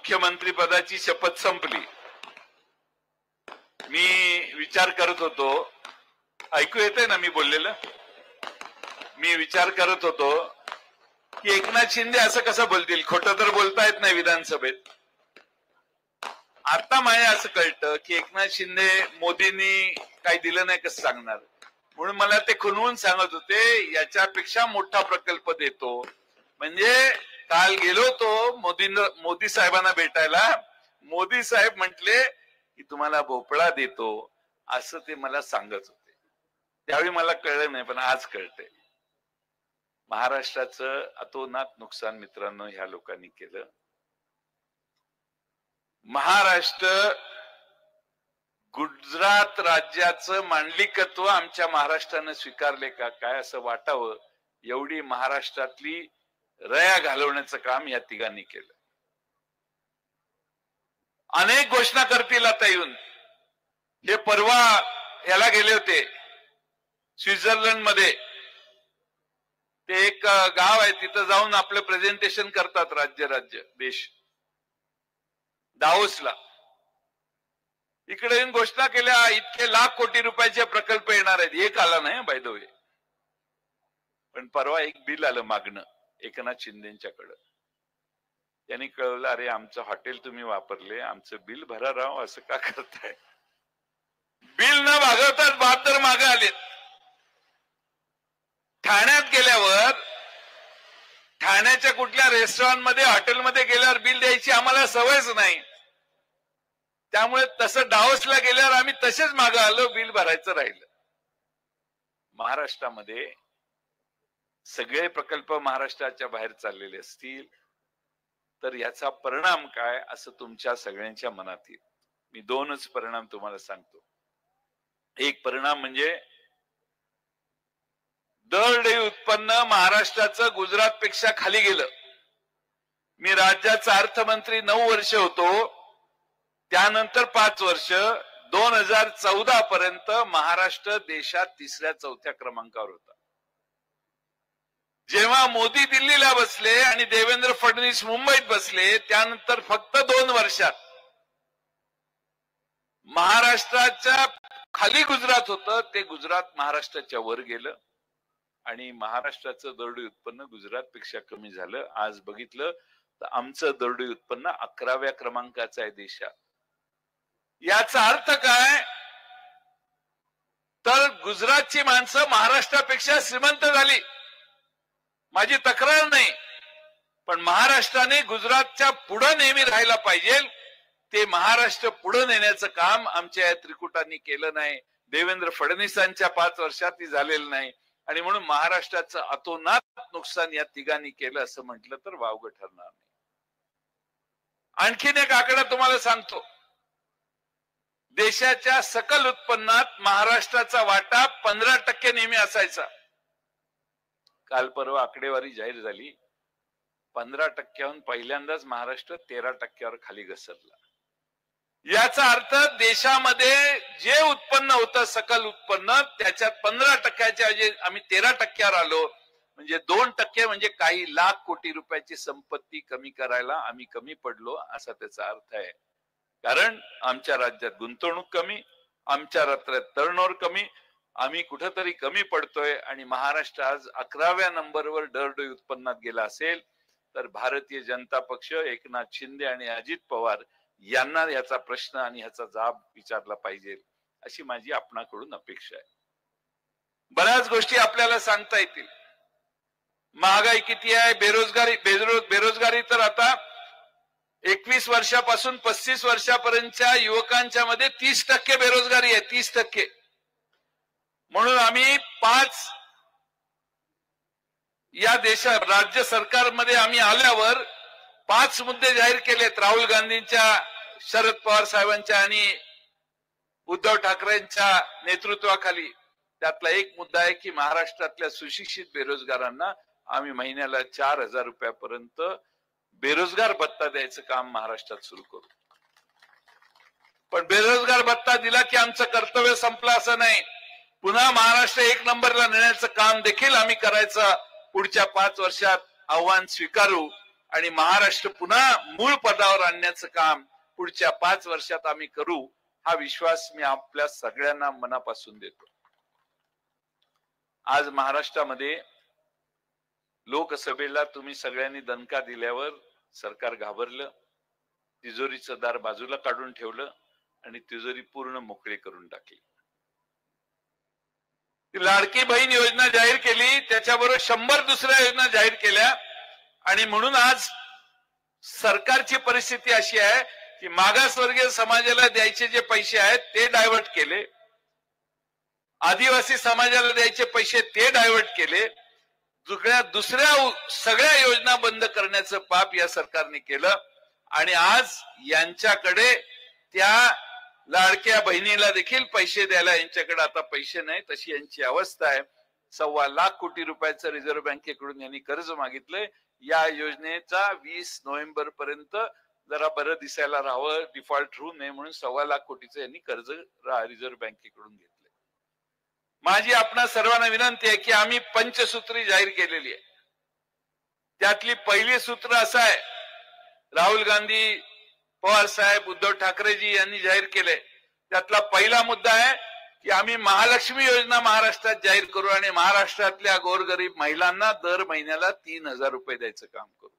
मुख्यमंत्री पदाची शपथ संपली. मी विचार करत होतो, ऐकू येतंय ना मी बोललेलं? मी विचार करत होतो की एकनाथ शिंदे असं कसं बोलतील, खोटं तर बोलता येत नाही विधानसभेत. आता मला असं कळतं की एकनाथ शिंदे मोदींनी काही दिलं नाही कसं सांगणार, म्हणून मला ते खुनवून सांगत होते याच्यापेक्षा मोठा प्रकल्प देतो. म्हणजे काल गेलो तो मोदी साहेबांना भेटायला, मोदी साहेब म्हटले की तुम्हाला भोपळा देतो असं ते मला सांगत होते. त्यावेळी मला कळलं नाही, पण आज कळतंय. महाराष्ट्राचं अतोनात नुकसान मित्रांनो ह्या लोकांनी केलं. महाराष्ट्र गुजरात राज्याचं मांडलिकत्व आमच्या महाराष्ट्रानं स्वीकारले का काय असं वाटावं एवढी महाराष्ट्रातली रया घालवण्याचं काम या तिघांनी केलं. अनेक घोषणा करतील आता येऊन. हे परवा ह्याला गेले होते स्वित्झर्लंड मध्ये, ते एक गाव आहे तिथं जाऊन आपलं प्रेझेंटेशन करतात राज्य देश, दावोसला. इकडे येऊन घोषणा केल्या इतके लाख कोटी रुपयाचे प्रकल्प येणार आहेत. एक आला नाही बाय द वे, पण परवा एक बिल आलं मागणं एकनाथ शिंदेच्याकडं. त्यांनी कळवलं अरे आमचं हॉटेल तुम्ही वापरले, आमचं बिल भरा राव, असं का करताय? बिल न भागवताच बहात्तर मागे आलेत. ठाण्यात गेल्यावर ठाण्याच्या कुठल्या रेस्टॉरंट मध्ये हॉटेलमध्ये गेल्यावर बिल द्यायची आम्हाला सवयच नाही, त्यामुळे तसं डावसला गेल्यावर आम्ही तसेच मागे आलो, बिल भरायचं राहिलं. महाराष्ट्रामध्ये सगळे प्रकल्प महाराष्ट्राच्या बाहेर चाललेले असतील तर याचा परिणाम काय असं तुमच्या सगळ्यांच्या मनात येईल. मी दोनच परिणाम तुम्हाला सांगतो. एक परिणाम म्हणजे दरडोई उत्पन्न महाराष्ट्राचं गुजरात पेक्षा खाली गेलं. मी राज्याचा अर्थमंत्री 9 वर्ष होतो, त्यानंतर 5 वर्ष 2014 पर्यंत महाराष्ट्र देशात 3ऱ्या-4थ्या क्रमांकावर होता. जेव्हा मोदी दिल्लीला बसले आणि देवेंद्र फडणवीस मुंबईत बसले, त्यानंतर फक्त 2 वर्षात महाराष्ट्राच्या खाली गुजरात होतं ते गुजरात महाराष्ट्राच्या वर गेलं आणि महाराष्ट्राचं दरडोई उत्पन्न गुजरात पेक्षा कमी झालं. आज बघितलं तर आमचं दरडोई उत्पन्न 11व्या क्रमांकाचं आहे देशात. याचा अर्थ काय? तर गुजरातची माणसं महाराष्ट्रापेक्षा श्रीमंत झाली. माझी तक्रार नाही, पण महाराष्ट्राने गुजरातच्या पुढे नेहमी राहायला पाहिजे. ते महाराष्ट्र पुढे नेण्याचं काम आमच्या या त्रिकुटांनी केलं नाही. देवेंद्र फडणवीसांच्या 5 वर्षात ती झालेलं नाही आणि म्हणून महाराष्ट्राचं अतोनात नुकसान या तिघांनी केलं असं म्हटलं तर वावगं ठरणार नाही. आणखीन एक आकडा तुम्हाला सांगतो. देशाच्या सकल उत्पन्नात महाराष्ट्राचा वाटा 15% नेहमी असायचा. काल परवा आकडेवारी जाहीर झाली, 15%हून पहिल्यांदाच महाराष्ट्र 13%वर खाली घसरला. याचा अर्थ देशामध्ये जे उत्पन्न होतं सकल उत्पन्न त्याच्यात 15%च्या ऐवजी आम्ही 13%वर आलो. म्हणजे 2% म्हणजे काही लाख कोटी रुपयाची संपत्ती कमी करायला आम्ही कमी पडलो असा त्याचा अर्थ आहे. कारण आमच्या राज्यात गुंतवणूक कमी, आमच्या राज्यात टर्नओव्हर कमी, आम्ही कुठेतरी कमी पडतोय आणि महाराष्ट्र आज 11व्या नंबरवर दरडोई उत्पन्नात गेला असेल तर भारतीय जनता पक्ष, एकनाथ शिंदे आणि अजित पवार यांना याचा प्रश्न आणि ह्याचा जाब विचारला पाहिजे अशी माझी आपणाकडून अपेक्षा आहे. बऱ्याच गोष्टी आपल्याला सांगता येतील. महागाई किती आहे, बेरोजगारी तर आता 21 वर्षापासून 35 वर्षापर्यंतच्या युवकांच्या मध्ये 30% बेरोजगारी आहे. 30%. म्हणून आम्ही 5 या देशात राज्य सरकारमध्ये आम्ही आल्यावर 5 मुद्दे जाहीर केलेत. राहुल गांधींच्या, शरद पवार साहेबांच्या आणि उद्धव ठाकरेंच्या नेतृत्वाखाली. त्यातला एक मुद्दा आहे की महाराष्ट्रातल्या सुशिक्षित बेरोजगारांना आम्ही महिन्याला 4,000 रुपयापर्यंत बेरोजगार भत्ता द्यायचं काम महाराष्ट्रात सुरू करू. पण बेरोजगार भत्ता दिला की आमचं कर्तव्य संपलं असं नाही. पुन्हा महाराष्ट्र 1 नंबरला नेण्याचं काम देखील आम्ही करायचं पुढच्या 5 वर्षात आव्हान स्वीकारू आणि महाराष्ट्र पुन्हा मूळ पदावर आणण्याचं काम पुढच्या 5 वर्षात आम्ही करू, हा विश्वास मी आपल्या सगळ्यांना मनापासून देतो. आज महाराष्ट्रामध्ये लोकसभेला तुम्ही सगळ्यांनी दणका दिल्यावर सरकार घाबरलं, तिजोरीचं दार बाजूला काढून ठेवलं आणि तिजोरी पूर्ण मोकळी करून टाकली. लाडकी बहीण योजना जाहीर केली, त्याच्याबरोबर 100 दुसऱ्या योजना जाहीर केल्या आणि म्हणून आज सरकारची परिस्थिती अशी आहे की मागासवर्गीय समाजाला द्यायचे जे पैसे आहेत ते डायव्हर्ट केले, आदिवासी समाजाला द्यायचे पैसे ते डायव्हर्ट केले, दुसऱ्या सगळ्या योजना बंद करण्याचं पाप या सरकारने केलं आणि आज यांच्याकडे त्या लाडक्या बहिणीला देखील पैसे द्यायला यांच्याकडे आता पैसे नाही, तशी यांची अवस्था आहे. 1.25 लाख कोटी रुपयाचं रिझर्व्ह बँकेकडून यांनी कर्ज मागितलंय. या योजनेचा 20 नोव्हेंबर पर्यंत जरा बरं दिसायला राहावं, डिफॉल्ट होऊ नये म्हणून 1.25 लाख कोटीचं यांनी कर्ज रिझर्व्ह बँकेकडून घेतलंय. माझी आपणा सर्वांना विनंती आहे की आम्ही पंचसूत्री जाहीर केलेली आहे. त्यातली पहिली सूत्र असं आहे, राहुल गांधी, पवार साहेब, उद्धव ठाकरेजी यांनी जाहीर केले. त्यातला पहिला मुद्दा आहे की आम्ही महालक्ष्मी योजना महाराष्ट्रात जाहीर करू आणि महाराष्ट्रातल्या गोरगरीब महिलांना दर महिन्याला 3,000 रुपये द्यायचं काम करू.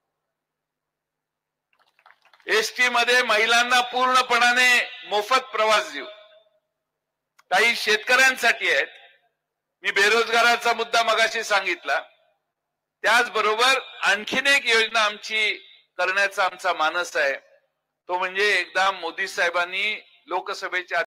एसटी मध्ये महिलांना पूर्णपणाने मोफत प्रवास देऊ. काही शेतकऱ्यांसाठी आहेत. मी बेरोजगाराचा मुद्दा मगाशी सांगितला. त्याचबरोबर आणखीन एक योजना आमची करण्याचा आमचा मानस आहे, तो म्हणजे एकदा मोदी साहेबांनी लोकसभेच्या